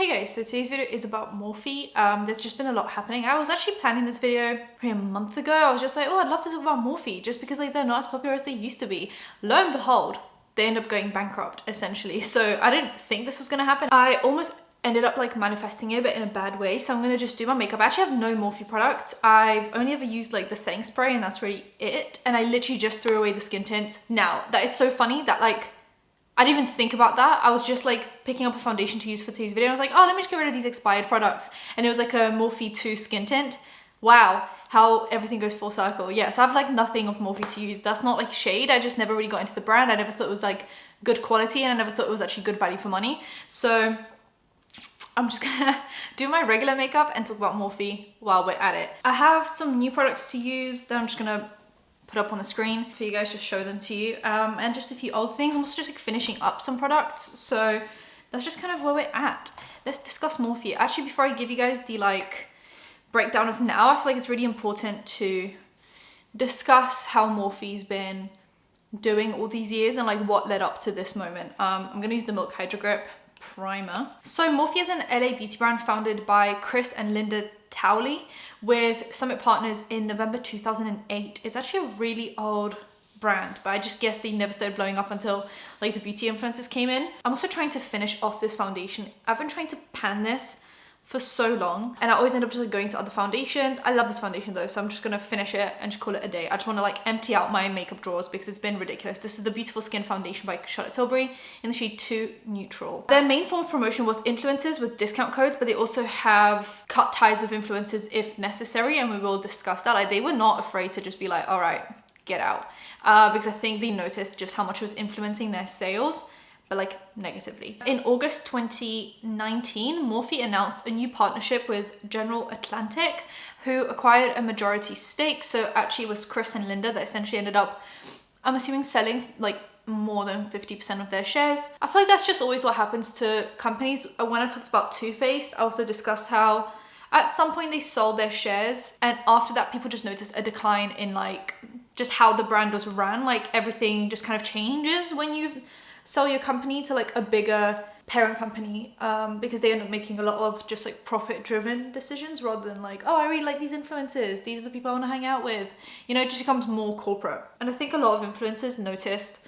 Hey guys, so today's video is about Morphe. There's just been a lot happening. I was actually planning this video probably a month ago. I was just like, oh, I'd love to talk about Morphe just because like they're not as popular as they used to be. Lo and behold, they end up going bankrupt essentially. So I didn't think this was gonna happen. I almost ended up like manifesting it, but in a bad way. So I'm gonna just do my makeup. I actually have no Morphe products. I've only ever used like the setting spray and that's really it. And I literally just threw away the skin tints. Now, that is so funny that like, I didn't even think about that. I was just like picking up a foundation to use for today's video. I was like, oh, let me just get rid of these expired products. And it was like a Morphe 2 skin tint. Wow, how everything goes full circle. Yeah, so I have like nothing of Morphe to use. That's not like shade. I just never really got into the brand. I never thought it was like good quality and I never thought it was actually good value for money. So I'm just gonna do my regular makeup and talk about Morphe while we're at it. I have some new products to use that I'm just gonna put up on the screen for you guys, just show them to you, and just a few old things. I'm also just like finishing up some products, so that's just kind of where we're at. Let's discuss Morphe. Actually, before I give you guys the like breakdown of now, I feel like it's really important to discuss how Morphe's been doing all these years and like what led up to this moment. I'm gonna use the Milk Hydro Grip primer. So Morphe is an LA beauty brand founded by Chris and Linda Towley with Summit Partners in November 2008. It's actually a really old brand, but I just guess they never started blowing up until like the beauty influencers came in. I'm also trying to finish off this foundation. I've been trying to pan this for so long and I always end up just like going to other foundations. I love this foundation though, so I'm just gonna finish it and just call it a day. I just want to like empty out my makeup drawers because it's been ridiculous. This is the Beautiful Skin Foundation by Charlotte Tilbury in the shade 2 Neutral. Their main form of promotion was influencers with discount codes, but they also have cut ties with influencers if necessary, and we will discuss that. Like they were not afraid to just be like, all right, get out, because I think they noticed just how much it was influencing their sales, but like negatively. In August 2019, Morphe announced a new partnership with General Atlantic, who acquired a majority stake. So actually it was Chris and Linda that essentially ended up, I'm assuming, selling like more than 50% of their shares. I feel like that's just always what happens to companies. When I talked about Too Faced, I also discussed how at some point they sold their shares, and after that people just noticed a decline in like just how the brand was ran. Like everything just kind of changes when you sell your company to like a bigger parent company, because they end up making a lot of just like profit driven decisions rather than like, oh, I really like these influencers, these are the people I want to hang out with. You know, it just becomes more corporate. And I think a lot of influencers noticed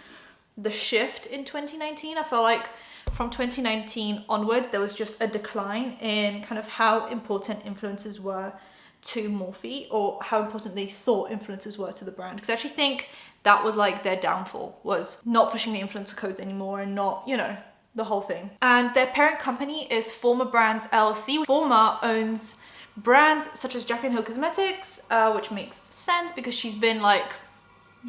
the shift in 2019. I felt like from 2019 onwards there was just a decline in kind of how important influencers were to Morphe, or how important they thought influencers were to the brand. Because I actually think that was like their downfall, was not pushing the influencer codes anymore and not, you know, the whole thing. And their parent company is Former Brands LLC. Former owns brands such as Jaclyn Hill Cosmetics, which makes sense because she's been like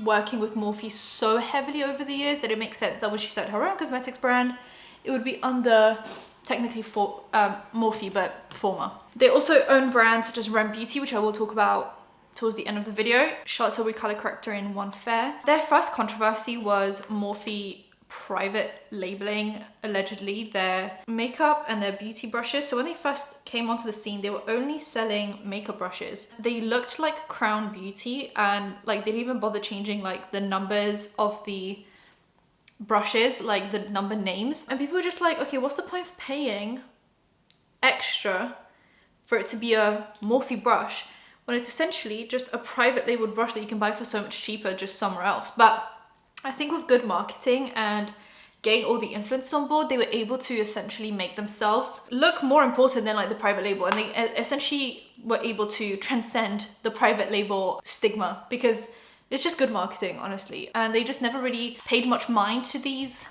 working with Morphe so heavily over the years that it makes sense that when she started her own cosmetics brand, it would be under technically for Morphe, but Former. They also own brands such as Rem Beauty, which I will talk about towards the end of the video. Charlotte Tilbury color corrector in One Fair. Their first controversy was Morphe private labeling, allegedly, their makeup and their beauty brushes. So when they first came onto the scene, they were only selling makeup brushes. They looked like Crown Beauty, and like they didn't even bother changing like the numbers of the brushes, like the number names. And people were just like, okay, what's the point of paying extra for it to be a Morphe brush when it's essentially just a private labeled brush that you can buy for so much cheaper just somewhere else? But I think with good marketing and getting all the influencers on board, they were able to essentially make themselves look more important than like the private label, and they essentially were able to transcend the private label stigma because it's just good marketing, honestly. And they just never really paid much mind to these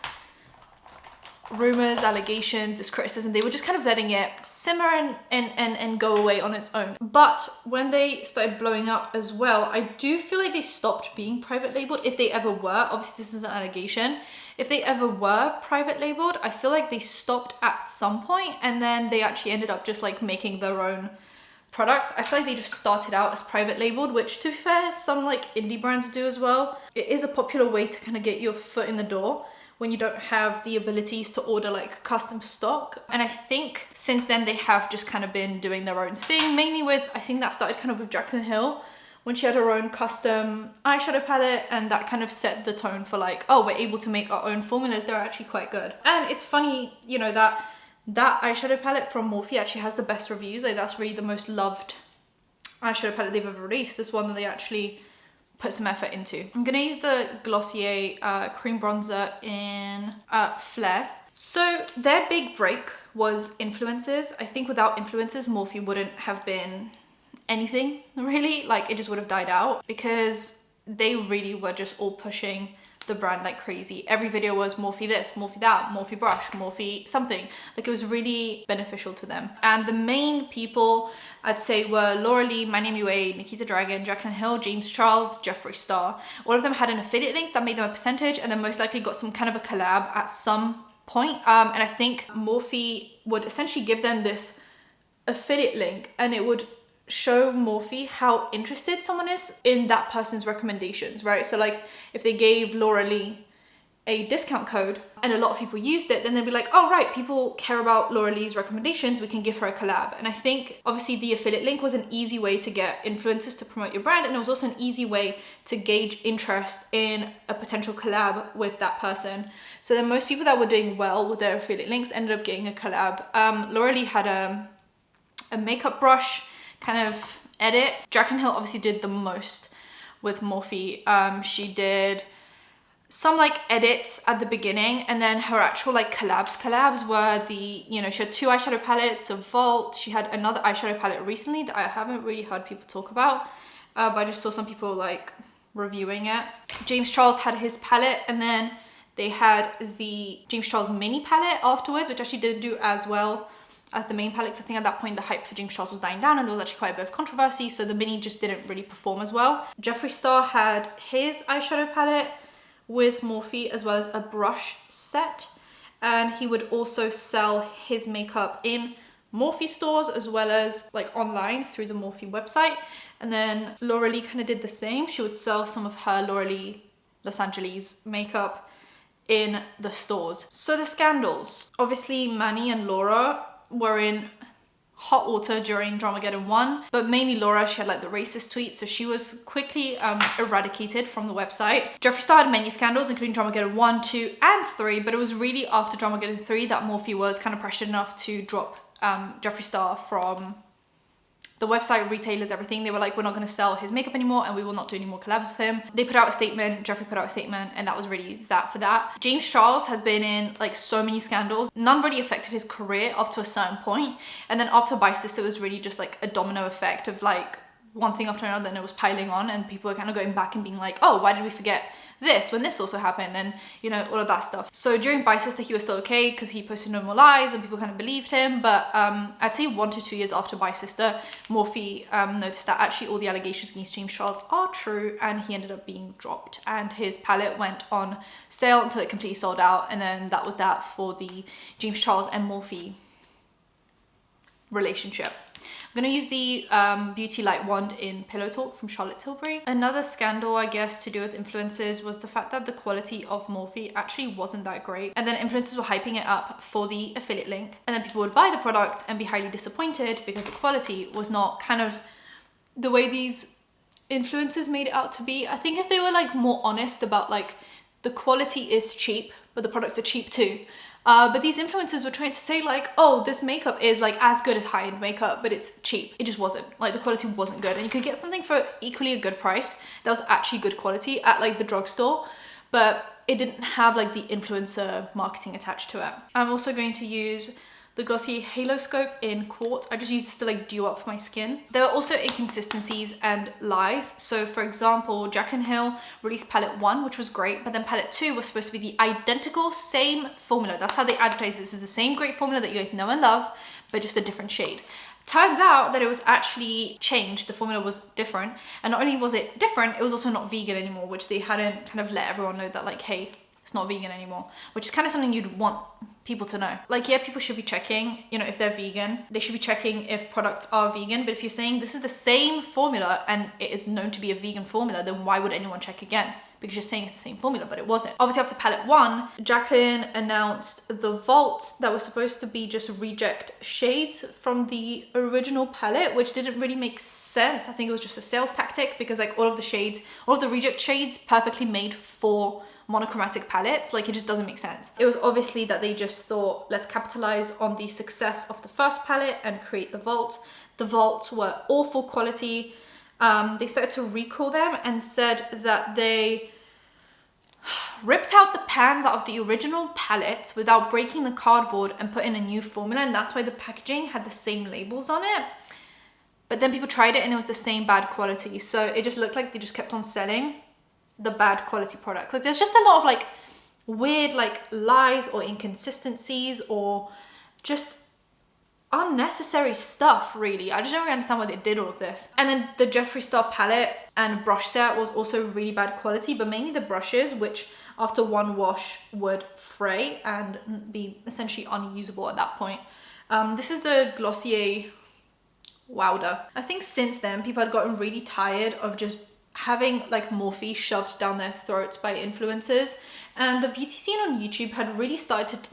rumors, allegations, this criticism. They were just kind of letting it simmer and go away on its own. But when they started blowing up as well, I do feel like they stopped being private labeled, if they ever were. Obviously this is an allegation. If they ever were private labeled, I feel like they stopped at some point, and then they actually ended up just like making their own products. I feel like they just started out as private labeled, which to be fair, some like indie brands do as well. It is a popular way to kind of get your foot in the door when you don't have the abilities to order like custom stock. And I think since then they have just kind of been doing their own thing, mainly with, I think that started kind of with Jaclyn Hill when she had her own custom eyeshadow palette, and that kind of set the tone for like, oh, we're able to make our own formulas, they're actually quite good. And it's funny, you know, that that eyeshadow palette from Morphe actually has the best reviews. Like that's really the most loved eyeshadow palette they've ever released. This one that they actually put some effort into. I'm gonna use the Glossier cream bronzer in Flare. So their big break was influencers. I think without influencers, Morphe wouldn't have been anything really. Like it just would have died out because they really were just all pushing the brand like crazy. Every video was Morphe this, Morphe that, Morphe brush, Morphe something. Like it was really beneficial to them. And the main people I'd say were Laura Lee, My Name Yue, Nikita Dragun, Jaclyn Hill, James Charles, Jeffree Star. All of them had an affiliate link that made them a percentage, and then most likely got some kind of a collab at some point. And I think Morphe would essentially give them this affiliate link, and it would show Morphe how interested someone is in that person's recommendations, right? So like if they gave Laura Lee a discount code and a lot of people used it, then they'd be like, oh right, people care about Laura Lee's recommendations, we can give her a collab. And I think obviously the affiliate link was an easy way to get influencers to promote your brand, and it was also an easy way to gauge interest in a potential collab with that person. So then most people that were doing well with their affiliate links ended up getting a collab. Laura Lee had a makeup brush kind of edit. Jaclyn Hill obviously did the most with Morphe. She did some like edits at the beginning, and then her actual like collabs were the, you know, she had 2 eyeshadow palettes, a Vault. She had another eyeshadow palette recently that I haven't really heard people talk about, but I just saw some people like reviewing it. James Charles had his palette, and then they had the James Charles mini palette afterwards, which actually didn't do as well as the main palette. I think at that point the hype for James Charles was dying down and there was actually quite a bit of controversy, so the mini just didn't really perform as well. Jeffree Star had his eyeshadow palette with Morphe as well as a brush set, and he would also sell his makeup in Morphe stores as well as like online through the Morphe website. And then Laura Lee kind of did the same. She would sell some of her Laura Lee Los Angeles makeup in the stores. So the scandals, obviously Manny and Laura were in hot water during Dramageddon 1, but mainly Laura, she had like the racist tweets, so she was quickly eradicated from the website. Jeffree Star had many scandals, including Dramageddon 1, 2, and 3, but it was really after Dramageddon 3 that Morphe was kind of pressured enough to drop Jeffree Star from the website, retailers, everything. They were like, we're not going to sell his makeup anymore and we will not do any more collabs with him. They put out a statement, Jeffree put out a statement, and that was really that for that. James Charles has been in like so many scandals. None really affected his career up to a certain point. And then after By Sister was really just like a domino effect of like one thing after another, and it was piling on, and people were kind of going back and being like, oh, why did we forget this when this also happened, and you know, all of that stuff. So during By Sister he was still okay because he posted no more lies and people kind of believed him, but I'd say 1 to 2 years after By Sister, Morphe noticed that actually all the allegations against James Charles are true, and he ended up being dropped, and his palette went on sale until it completely sold out, and then that was that for the James Charles and Morphe relationship. I'm gonna use the Beauty Light Wand in Pillow Talk from Charlotte Tilbury. Another scandal, I guess, to do with influencers was the fact that the quality of Morphe actually wasn't that great. And then influencers were hyping it up for the affiliate link. And then people would buy the product and be highly disappointed because the quality was not kind of the way these influencers made it out to be. I think if they were like more honest about like the quality is cheap, but the products are cheap too. But these influencers were trying to say like, oh, this makeup is like as good as high-end makeup, but it's cheap. It just wasn't. Like the quality wasn't good. And you could get something for equally a good price that was actually good quality at like the drugstore, but it didn't have like the influencer marketing attached to it. I'm also going to use the Glossier Halo Scope in Quartz. I just use this to like dew up my skin. There were also inconsistencies and lies. So for example, Jaclyn Hill released palette 1, which was great, but then palette 2 was supposed to be the identical same formula. That's how they advertised this is the same great formula that you guys know and love, but just a different shade. Turns out that it was actually changed. The formula was different. And not only was it different, it was also not vegan anymore, which they hadn't kind of let everyone know that like, hey, it's not vegan anymore, which is kind of something you'd want people to know. Like, yeah, people should be checking, you know, if they're vegan, they should be checking if products are vegan. But if you're saying this is the same formula and it is known to be a vegan formula, then why would anyone check again? Because you're saying it's the same formula, but it wasn't. Obviously after palette 1, Jaclyn announced the Vault that was supposed to be just reject shades from the original palette, which didn't really make sense. I think it was just a sales tactic because like all of the shades, all of the reject shades perfectly made for monochromatic palettes. Like, it just doesn't make sense. It was obviously that they just thought, let's capitalize on the success of the first palette and create the Vault. The Vaults were awful quality. They started to recall them and said that they ripped out the pans out of the original palette without breaking the cardboard and put in a new formula, and that's why the packaging had the same labels on it. But then people tried it and it was the same bad quality, so it just looked like they just kept on selling the bad quality products. Like, there's just a lot of like weird like lies or inconsistencies or just unnecessary stuff, really. I just don't really understand why they did all of this. And then the Jeffree Star palette and brush set was also really bad quality, but mainly the brushes, which after one wash would fray and be essentially unusable at that point. This is the Glossier Wowder. I think since then people had gotten really tired of just having like Morphe shoved down their throats by influencers, and the beauty scene on YouTube had really started to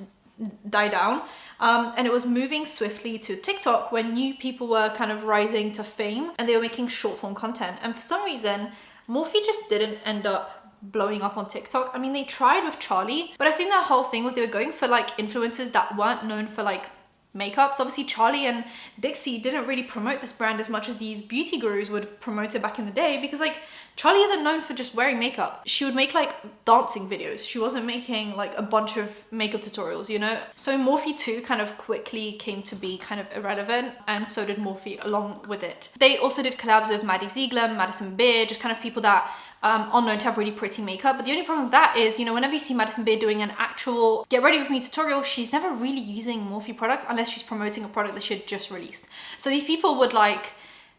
die down, and it was moving swiftly to TikTok, when new people were kind of rising to fame and they were making short form content. And for some reason Morphe just didn't end up blowing up on TikTok. I mean, they tried with Charlie, but I think that whole thing was they were going for like influencers that weren't known for like makeup. So obviously Charlie and Dixie didn't really promote this brand as much as these beauty gurus would promote it back in the day, because like Charlie isn't known for just wearing makeup. She would make like dancing videos. She wasn't making like a bunch of makeup tutorials, you know? So Morphe 2 kind of quickly came to be kind of irrelevant, and so did Morphe along with it. They also did collabs with Maddie Ziegler, Madison Beer, just kind of people that are known to have really pretty makeup. But the only problem with that is, you know, whenever you see Madison Beer doing an actual get ready with me tutorial, she's never really using Morphe products unless she's promoting a product that she had just released. So these people would like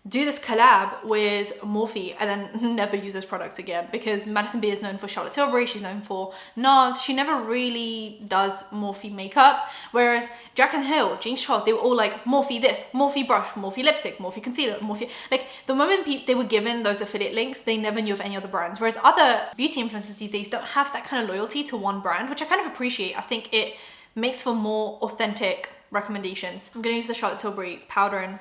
do this collab with Morphe and then never use those products again, because Madison Beer is known for Charlotte Tilbury, she's known for NARS, she never really does Morphe makeup. Whereas Jaclyn Hill, James Charles, they were all like Morphe this, Morphe brush, Morphe lipstick, Morphe concealer, Morphe, like the moment they were given those affiliate links, they never knew of any other brands. Whereas other beauty influencers these days don't have that kind of loyalty to one brand, which I kind of appreciate. I think it makes for more authentic recommendations. I'm gonna use the Charlotte Tilbury powder and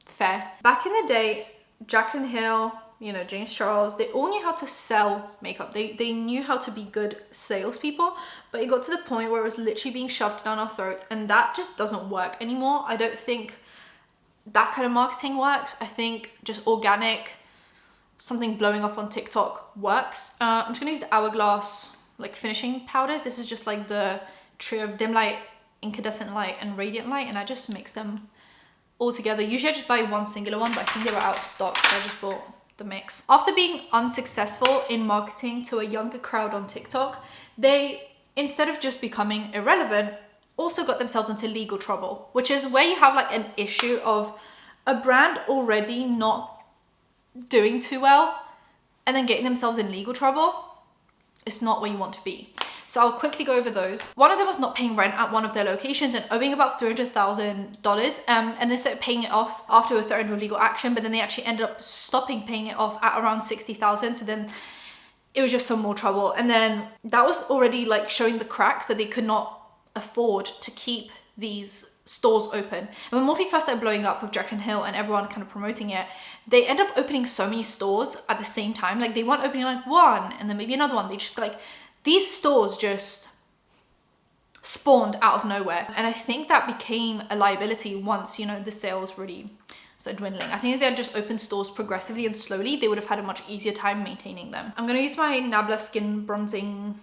Fair. Back in the day, Jaclyn Hill, you know, James Charles, they all knew how to sell makeup. They knew how to be good salespeople, but it got to the point where it was literally being shoved down our throats, and that just doesn't work anymore. I don't think that kind of marketing works. I think just organic, something blowing up on TikTok works. I'm just gonna use the Hourglass like finishing powders. This is just like the trio of dim light, incandescent light, and radiant light, and I just mix them all together. Usually I just buy one singular one, but I think they were out of stock, so I just bought the mix. After being unsuccessful in marketing to a younger crowd on TikTok, they, instead of just becoming irrelevant, also got themselves into legal trouble, which is where you have like an issue of a brand already not doing too well and then getting themselves in legal trouble. It's not where you want to be. So I'll quickly go over those. One of them was not paying rent at one of their locations and owing about $300,000. And they started paying it off after a threat of legal action, but then they actually ended up stopping paying it off at around $60,000. So then it was just some more trouble. And then that was already like showing the cracks that they could not afford to keep these stores open. And when Morphe first started blowing up with Jaclyn Hill and everyone kind of promoting it, they ended up opening so many stores at the same time. Like they weren't opening like one and then maybe another one. They just like, these stores just spawned out of nowhere. And I think that became a liability once, you know, the sales really started dwindling. I think if they had just opened stores progressively and slowly, they would have had a much easier time maintaining them. I'm gonna use my Nabla Skin bronzer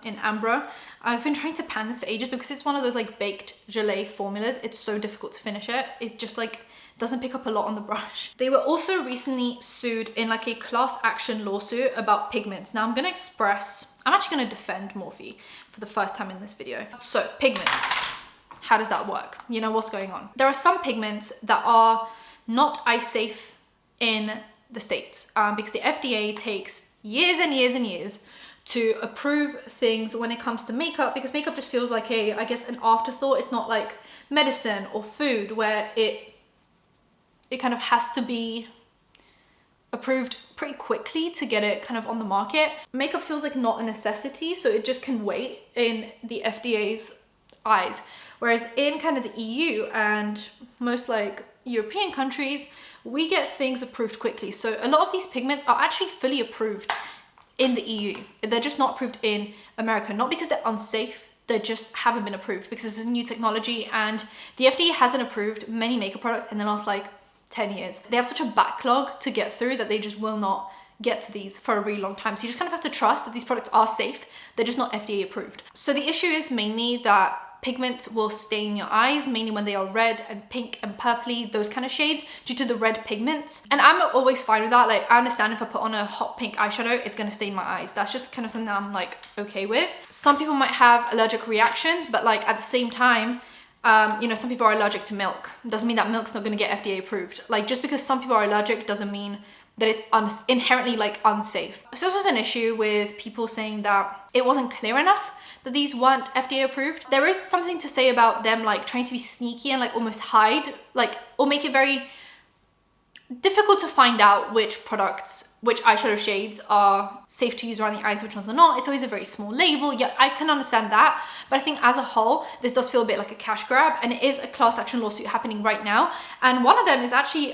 in Amber. I've been trying to pan this for ages because it's one of those like baked gelée formulas. It's so difficult to finish it. It just like doesn't pick up a lot on the brush. They were also recently sued in like a class action lawsuit about pigments. Now I'm actually gonna defend Morphe for the first time in this video. So pigments, how does that work? You know, what's going on? There are some pigments that are not eye safe in the States because the FDA takes years and years and years to approve things when it comes to makeup, because makeup just feels like I guess an afterthought. It's not like medicine or food where it kind of has to be approved pretty quickly to get it kind of on the market. Makeup feels like not a necessity, so it just can wait in the FDA's eyes. Whereas in kind of the EU and most like European countries, we get things approved quickly. So a lot of these pigments are actually fully approved in the EU. They're just not approved in America, not because they're unsafe, they just haven't been approved because it's a new technology, and the FDA hasn't approved many makeup products in the last like 10 years. They have such a backlog to get through that they just will not get to these for a really long time. So you just kind of have to trust that these products are safe. They're just not FDA approved. So the issue is mainly that pigment will stain your eyes, mainly when they are red and pink and purpley, those kind of shades, due to the red pigments. And I'm always fine with that. Like, I understand if I put on a hot pink eyeshadow, it's gonna stain my eyes. That's just kind of something that I'm like okay with. Some people might have allergic reactions, but like at the same time, you know, some people are allergic to milk. Doesn't mean that milk's not gonna get FDA approved. Like, just because some people are allergic doesn't mean that it's inherently like unsafe. So this was an issue with people saying that it wasn't clear enough that these weren't FDA approved. There is something to say about them like trying to be sneaky and like almost hide, like, or make it very difficult to find out which products, which eyeshadow shades are safe to use around the eyes, which ones are not. It's always a very small label. Yeah, I can understand that. But I think as a whole, this does feel a bit like a cash grab, and it is a class action lawsuit happening right now. And one of them is actually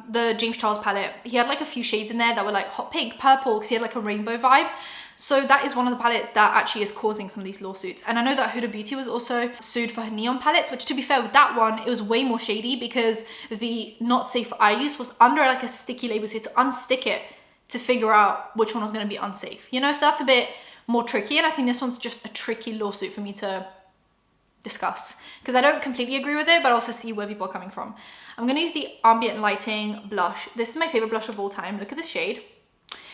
the James Charles palette. He had like a few shades in there that were like hot pink, purple, because he had like a rainbow vibe. So that is one of the palettes that actually is causing some of these lawsuits. And I know that Huda Beauty was also sued for her neon palettes, which, to be fair with that one, it was way more shady because the not safe for eye use was under like a sticky label, so you had to unstick it to figure out which one was going to be unsafe, you know? So that's a bit more tricky, and I think this one's just a tricky lawsuit for me to discuss because I don't completely agree with it, but I also see where people are coming from. I'm going to use the Ambient Lighting blush. This is my favorite blush of all time. Look at this shade.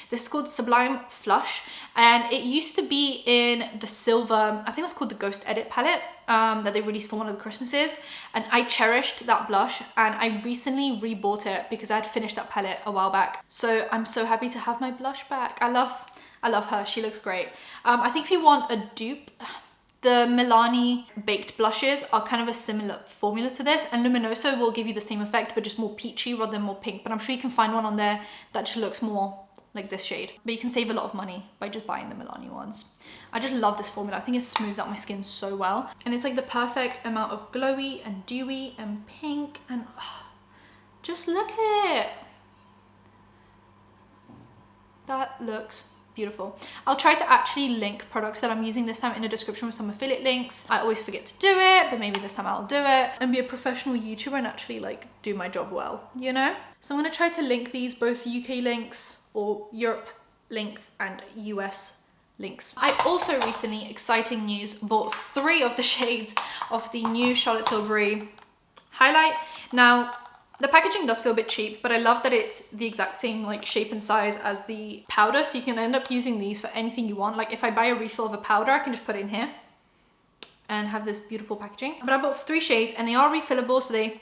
This is called Sublime Flush, and it used to be in the silver, I think it was called the Ghost Edit palette that they released for one of the Christmases, and I cherished that blush, and I recently rebought it because I had finished that palette a while back. So I'm so happy to have my blush back. I love her, she looks great. I think if you want a dupe, the Milani baked blushes are kind of a similar formula to this, and Luminoso will give you the same effect but just more peachy rather than more pink, but I'm sure you can find one on there that just looks more like this shade, but you can save a lot of money by just buying the Milani ones. I just love this formula. I think it smooths out my skin so well, and it's like the perfect amount of glowy and dewy and pink, and just look at it. That looks beautiful. I'll try to actually link products that I'm using this time in the description with some affiliate links. I always forget to do it, but maybe this time I'll do it and be a professional YouTuber and actually like do my job well, you know? So I'm gonna try to link these, both UK links or Europe links and US links. I also recently, exciting news, bought 3 of the shades of the new Charlotte Tilbury highlight. Now, the packaging does feel a bit cheap, but I love that it's the exact same like shape and size as the powder, so you can end up using these for anything you want. Like if I buy a refill of a powder, I can just put it in here and have this beautiful packaging. But I bought 3 shades and they are refillable, so they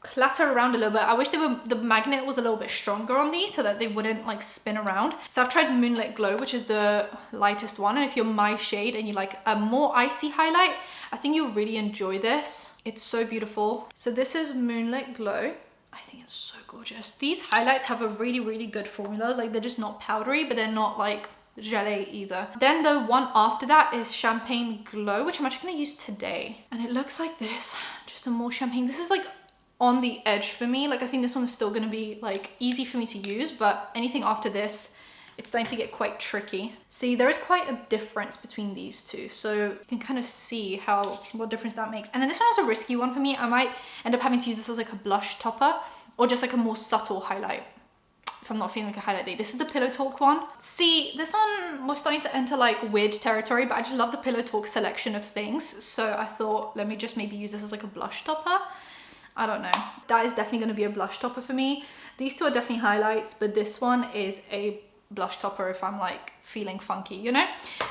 clatter around a little bit. I wish the magnet was a little bit stronger on these so that they wouldn't like spin around. So I've tried Moonlit Glow, which is the lightest one, and if you're my shade and you like a more icy highlight, I think you'll really enjoy this. It's so beautiful. So this is Moonlit Glow. I think it's so gorgeous. These highlights have a really, really good formula. Like they're just not powdery, but they're not like gelée either. Then the one after that is Champagne Glow, which I'm actually gonna use today. And it looks like this, just a more champagne. This is like on the edge for me. Like I think this one's still gonna be like easy for me to use, but anything after this, it's starting to get quite tricky. See, there is quite a difference between these two, so you can kind of see what difference that makes. And then this one is a risky one for me. I might end up having to use this as like a blush topper or just like a more subtle highlight if I'm not feeling like a highlight day. This is the Pillow Talk one. See, this one was starting to enter like weird territory, but I just love the Pillow Talk selection of things, so I thought let me just maybe use this as like a blush topper. I don't know. That is definitely going to be a blush topper for me. These two are definitely highlights, but this one is a blush topper if I'm like feeling funky, you know?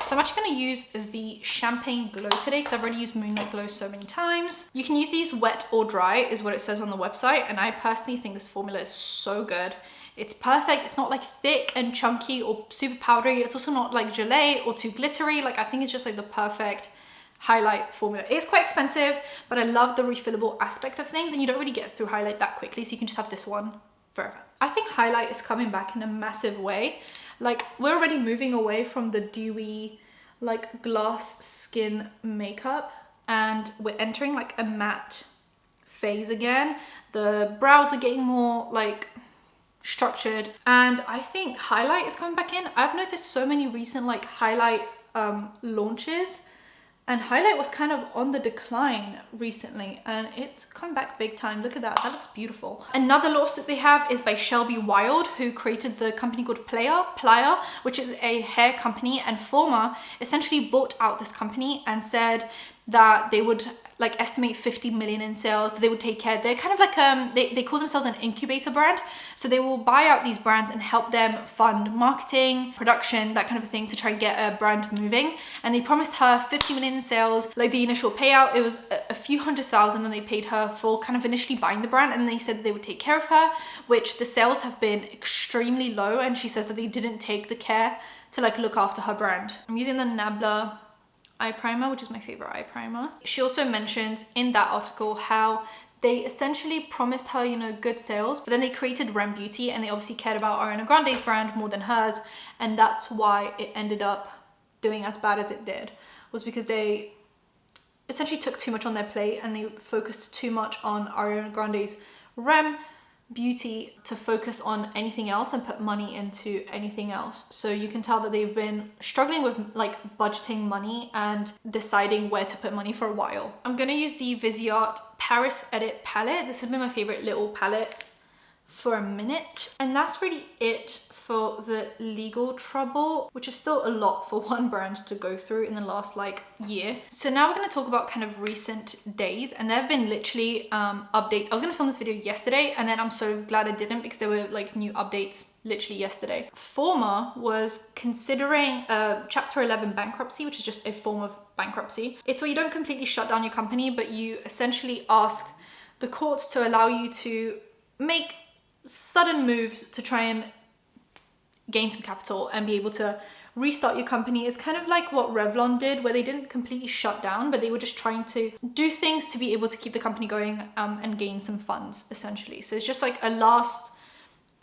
So I'm actually going to use the Champagne Glow today because I've already used Moonlit Glow so many times. You can use these wet or dry is what it says on the website, and I personally think this formula is so good. It's perfect. It's not like thick and chunky or super powdery. It's also not like gelée or too glittery. Like I think it's just like the perfect highlight formula. It's quite expensive, but I love the refillable aspect of things, and you don't really get through highlight that quickly, so you can just have this one forever. I think highlight is coming back in a massive way. Like we're already moving away from the dewy like glass skin makeup and we're entering like a matte phase again. The brows are getting more like structured. And I think highlight is coming back in. I've noticed so many recent like highlight launches, and highlight was kind of on the decline recently, and it's come back big time. Look at that, that looks beautiful. Another lawsuit they have is by Shelby Wild, who created the company called Playa, which is a hair company, and Forma essentially bought out this company and said that they would like estimate 50 million in sales, that they would take care. They're kind of like they call themselves an incubator brand, so they will buy out these brands and help them fund marketing, production, that kind of a thing, to try and get a brand moving. And they promised her 50 million in sales. Like the initial payout, it was a few $100,000, and they paid her for kind of initially buying the brand, and they said they would take care of her, which the sales have been extremely low, and she says that they didn't take the care to like look after her brand. I'm using the Nabla eye primer, which is my favorite eye primer. She also mentions in that article how they essentially promised her, you know, good sales, but then they created Rem Beauty, and they obviously cared about Ariana Grande's brand more than hers, and that's why it ended up doing as bad as it did, was because they essentially took too much on their plate, and they focused too much on Ariana Grande's Rem Beauty to focus on anything else and put money into anything else. So you can tell that they've been struggling with like budgeting money and deciding where to put money for a while. I'm gonna use the Viseart Paris Edit palette. This has been my favorite little palette for a minute, and that's really it for the legal trouble, which is still a lot for one brand to go through in the last like year. So now we're going to talk about kind of recent days, and there have been literally updates. I was going to film this video yesterday, and then I'm so glad I didn't, because there were like new updates literally yesterday. Forma was considering a Chapter 11 bankruptcy, which is just a form of bankruptcy. It's where you don't completely shut down your company, but you essentially ask the courts to allow you to make sudden moves to try and gain some capital and be able to restart your company. It's kind of like what Revlon did, where they didn't completely shut down, but they were just trying to do things to be able to keep the company going and gain some funds, essentially. So it's just like a last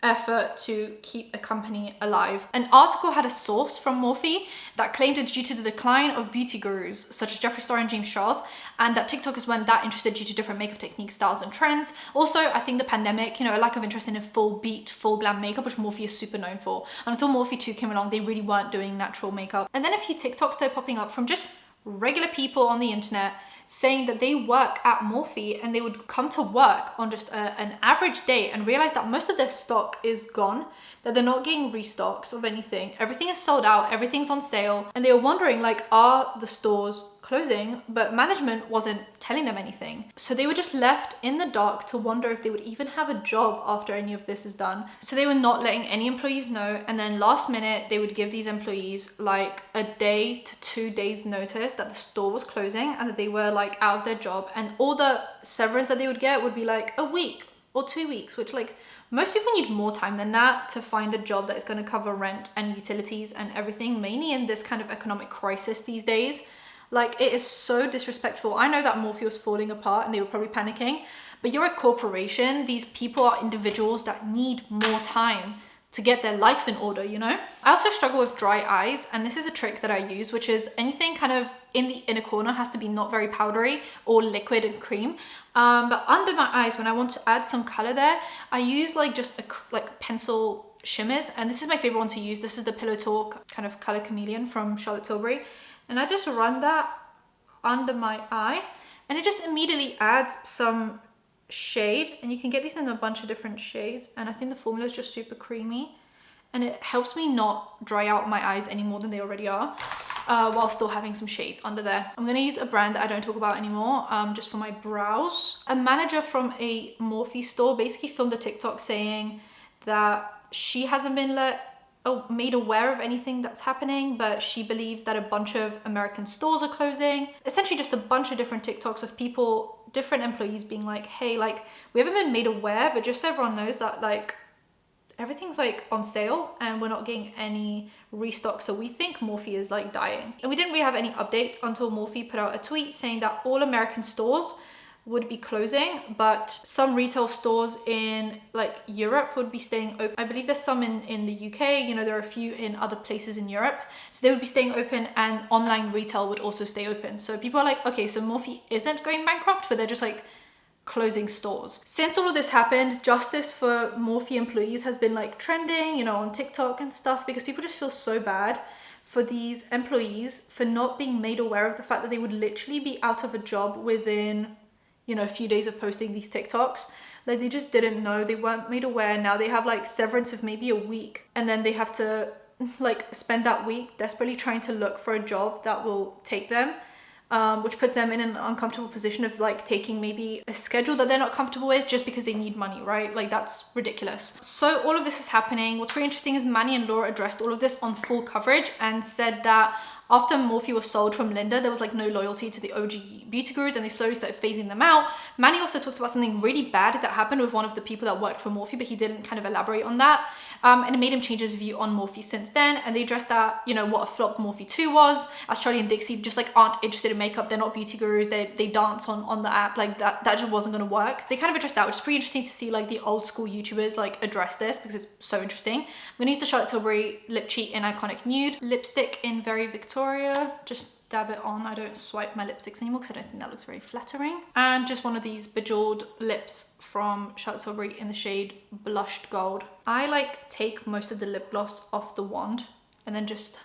effort to keep a company alive. An article had a source from Morphe that claimed it's due to the decline of beauty gurus such as Jeffree Star and James Charles, and that TikTokers weren't that interested due to different makeup techniques, styles, and trends. Also, I think the pandemic, you know, a lack of interest in a full beat, full glam makeup, which Morphe is super known for. And until Morphe 2 came along, they really weren't doing natural makeup. And then a few TikToks started popping up from just regular people on the internet saying that they work at Morphe, and they would come to work on just an average day and realize that most of their stock is gone, that they're not getting restocks of anything. Everything is sold out, everything's on sale. And they were wondering, like, are the stores closing? But management wasn't telling them anything. So they were just left in the dark to wonder if they would even have a job after any of this is done. So they were not letting any employees know. And then last minute, they would give these employees like a day to 2 days notice that the store was closing and that they were like out of their job. And all the severance that they would get would be like a week or 2 weeks, which like most people need more time than that to find a job that is going to cover rent and utilities and everything, mainly in this kind of economic crisis these days. Like, it is so disrespectful. I know that Morphe was falling apart and they were probably panicking, but you're a corporation. These people are individuals that need more time to get their life in order, you know? I also struggle with dry eyes, and this is a trick that I use, which is anything kind of in the inner corner has to be not very powdery or liquid and cream. But under my eyes, when I want to add some color there, I use like just like pencil shimmers, and this is my favorite one to use. This is the Pillow Talk kind of color chameleon from Charlotte Tilbury. And I just run that under my eye, and it just immediately adds some shade, and you can get these in a bunch of different shades, and I think the formula is just super creamy, and it helps me not dry out my eyes any more than they already are, while still having some shades under there. I'm gonna use a brand that I don't talk about anymore, just for my brows. A manager from a Morphe store basically filmed a TikTok saying that she hasn't been made aware of anything that's happening, but she believes that a bunch of American stores are closing. Essentially just a bunch of different TikToks of people, different employees being like, hey, like, we haven't been made aware, but just so everyone knows that like everything's like on sale and we're not getting any restock, so we think Morphe is like dying. And we didn't really have any updates until Morphe put out a tweet saying that all American stores would be closing, but some retail stores in like Europe would be staying open. I believe there's some in the UK, you know, there are a few in other places in Europe. So they would be staying open, and online retail would also stay open. So people are like, okay, so Morphe isn't going bankrupt, but they're just like closing stores. Since all of this happened, justice for Morphe employees has been like trending, you know, on TikTok and stuff, because people just feel so bad for these employees for not being made aware of the fact that they would literally be out of a job within, you know, a few days of posting these TikToks. Like, they just didn't know, they weren't made aware. Now they have like severance of maybe a week, and then they have to like spend that week desperately trying to look for a job that will take them. Which puts them in an uncomfortable position of like taking maybe a schedule that they're not comfortable with just because they need money, right? Like, that's ridiculous. So all of this is happening. What's pretty interesting is Manny and Laura addressed all of this on full coverage and said that after Morphe was sold from Linda, there was like no loyalty to the OG beauty gurus, and they slowly started phasing them out. Manny also talks about something really bad that happened with one of the people that worked for Morphe, but he didn't kind of elaborate on that. And it made him change his view on Morphe since then. And they addressed that, you know, what a flop Morphe 2 was, as Charlie and Dixie just like aren't interested in makeup. They're not beauty gurus. They dance on the app. Like, that just wasn't going to work. They kind of addressed that, which is pretty interesting to see like the old school YouTubers like address this, because it's so interesting. I'm going to use the Charlotte Tilbury lip cheat in Iconic Nude, lipstick in Very Victoria. Just dab it on. I don't swipe my lipsticks anymore because I don't think that looks very flattering. And just one of these Bejeweled lips from Charlotte Tilbury in the shade Blushed Gold. I like take most of the lip gloss off the wand and then just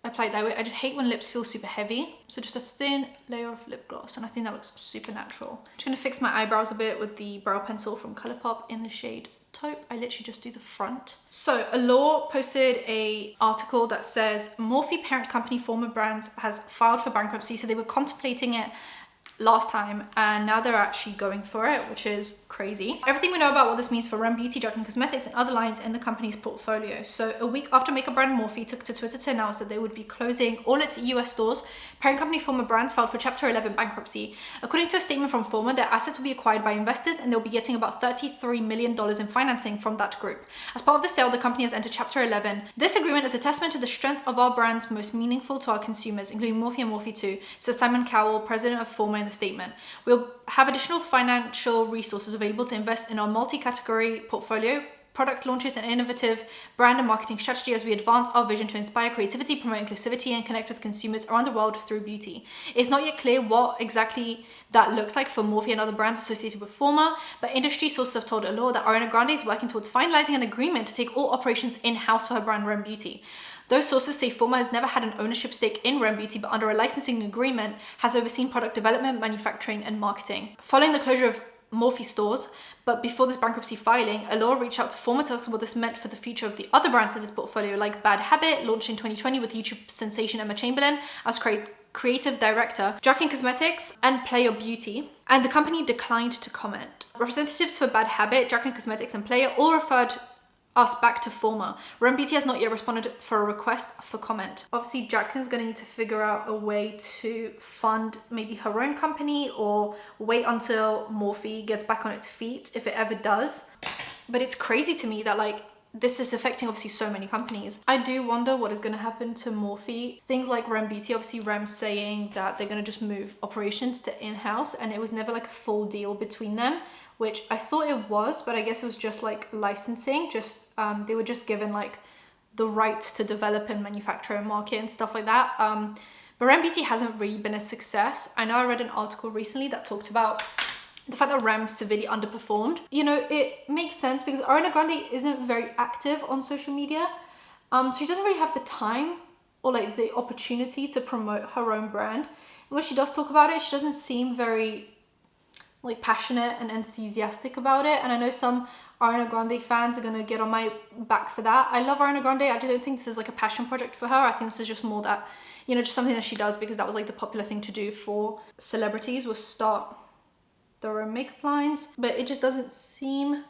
apply it that way. I just hate when lips feel super heavy. So just a thin layer of lip gloss, and I think that looks super natural. I'm just gonna fix my eyebrows a bit with the brow pencil from Colourpop in the shade Taupe. I literally just do the front. So Allure posted a article that says Morphe parent company former brands has filed for bankruptcy. So they were contemplating it last time, and now they're actually going for it, which is crazy. Everything we know about what this means for Rem Beauty, Jaclyn Cosmetics, and other lines in the company's portfolio. So a week after makeup brand Morphe took to Twitter to announce that they would be closing all its US stores, parent company Former Brands filed for Chapter 11 bankruptcy. According to a statement from Former, their assets will be acquired by investors, and they'll be getting about $33 million in financing from that group. As part of the sale, the company has entered Chapter 11. This agreement is a testament to the strength of our brands most meaningful to our consumers, including Morphe and Morphe 2, says Simon Cowell, president of Former, in the statement. We'll have additional financial resources available to invest in our multi-category portfolio, product launches, and innovative brand and marketing strategy as we advance our vision to inspire creativity, promote inclusivity, and connect with consumers around the world through beauty. It's not yet clear what exactly that looks like for Morphe and other brands associated with Former, but industry sources have told Allure that Ariana Grande is working towards finalizing an agreement to take all operations in-house for her brand Rem Beauty. Those sources say Former has never had an ownership stake in Rem Beauty, but under a licensing agreement has overseen product development, manufacturing, and marketing. Following the closure of Morphe stores, but before this bankruptcy filing, Allure reached out to Former to ask what this meant for the future of the other brands in its portfolio, like Bad Habit, launched in 2020 with YouTube sensation Emma Chamberlain as creative director, Jaclyn Cosmetics, and Player Beauty, and the company declined to comment. Representatives for Bad Habit, Jaclyn Cosmetics, and Player all referred us back to Former. Rem Beauty has not yet responded for a request for comment. Obviously, Jaclyn's going to need to figure out a way to fund maybe her own company, or wait until Morphe gets back on its feet, if it ever does. But it's crazy to me that like this is affecting obviously so many companies. I do wonder what is going to happen to Morphe. Things like Rem Beauty, obviously Rem saying that they're going to just move operations to in-house, and it was never like a full deal between them, which I thought it was, but I guess it was just like licensing. Just they were just given like the rights to develop and manufacture and market and stuff like that. But Rem Beauty hasn't really been a success. I know I read an article recently that talked about the fact that Rem severely underperformed. You know, it makes sense because Ariana Grande isn't very active on social media. So she doesn't really have the time or like the opportunity to promote her own brand. And when she does talk about it, she doesn't seem very like passionate and enthusiastic about it. And I know some Ariana Grande fans are gonna get on my back for that. I love Ariana Grande. I just don't think this is like a passion project for her. I think this is just more that, you know, just something that she does because that was like the popular thing to do for celebrities, was start their own makeup lines. But it just doesn't seem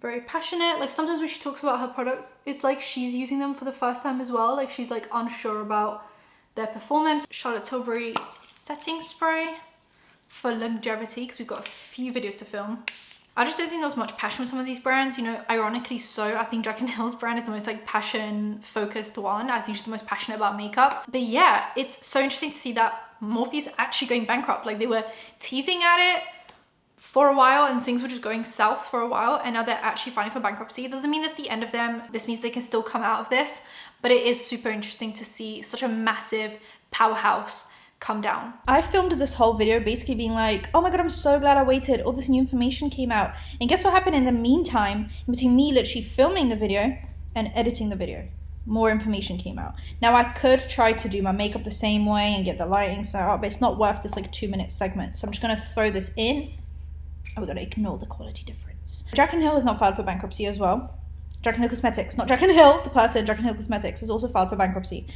very passionate. Like sometimes when she talks about her products, it's like she's using them for the first time as well. Like she's like unsure about their performance. Charlotte Tilbury setting spray for longevity, because we've got a few videos to film. I just don't think there was much passion with some of these brands, you know, ironically so. I think Jaclyn Hill's brand is the most like passion focused one. I think she's the most passionate about makeup. But yeah, it's so interesting to see that Morphe's actually going bankrupt. Like they were teasing at it for a while and things were just going south for a while, and now they're actually filing for bankruptcy. It doesn't mean that's the end of them. This means they can still come out of this, but it is super interesting to see such a massive powerhouse come down. I filmed this whole video basically being like, oh my god, I'm so glad I waited. All this new information came out. And guess what happened in the meantime, in between me literally filming the video and editing the video? More information came out. Now I could try to do my makeup the same way and get the lighting set up, but it's not worth this like 2-minute segment. So I'm just gonna throw this in and we're gonna ignore the quality difference. Jack & Hill has not filed for bankruptcy as well. Jack & Hill Cosmetics, not Jack & Hill, the person, Jack & Hill Cosmetics has also filed for bankruptcy,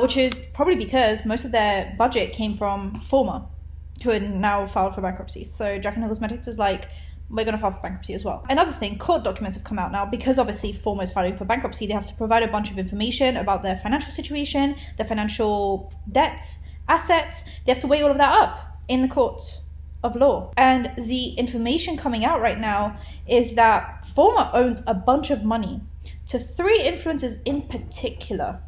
which is probably because most of their budget came from Former, who had now filed for bankruptcy. So Jack & Hill Cosmetics is like, we're going to file for bankruptcy as well. Another thing, court documents have come out now because obviously Former is filing for bankruptcy. They have to provide a bunch of information about their financial situation, their financial debts, assets. They have to weigh all of that up in the courts of law. And the information coming out right now is that Former owns a bunch of money to 3 influencers in particular.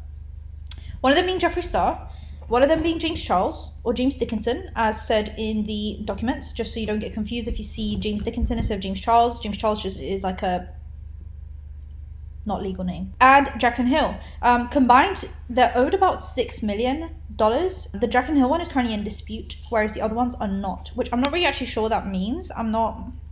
One of them being Jeffree Star, one of them being James Charles, or James Dickinson, as said in the documents, just so you don't get confused if you see James Dickinson instead of James Charles. James Charles just is like a not legal name. And Jack & Hill. Combined, they're owed about $6 million. The Jack & Hill one is currently in dispute, whereas the other ones are not, which I'm not really actually sure what that means. I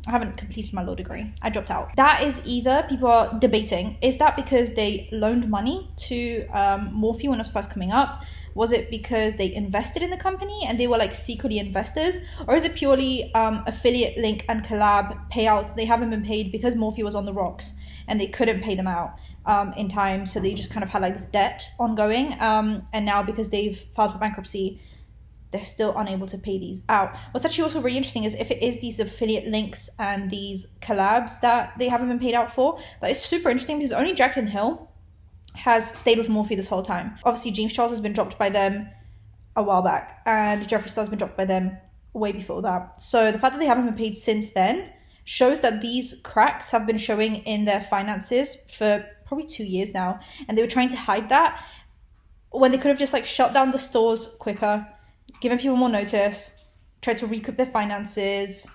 haven't completed my law degree. I dropped out. That is either, people are debating, is that because they loaned money to Morphe when it was first coming up? Was it because they invested in the company and they were like secretly investors? Or is it purely affiliate link and collab payouts? They haven't been paid because Morphe was on the rocks and they couldn't pay them out in time. So they just kind of had like this debt ongoing. And now because they've filed for bankruptcy, they're still unable to pay these out. What's actually also really interesting is if it is these affiliate links and these collabs that they haven't been paid out for, that is super interesting because only Jack & Hill has stayed with Morphe this whole time. Obviously, James Charles has been dropped by them a while back, and Jeffree Star has been dropped by them way before that. So the fact that they haven't been paid since then shows that these cracks have been showing in their finances for probably 2 years now, and they were trying to hide that when they could have just like shut down the stores quicker, given people more notice, tried to recoup their finances.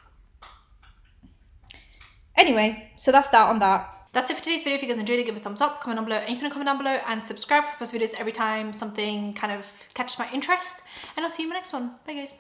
Anyway, so that's that on that. That's it for today's video. If you guys enjoyed it, give it a thumbs up, comment down below, anything to comment down below, and subscribe to post videos every time something kind of catches my interest. And I'll see you in my next one. Bye guys.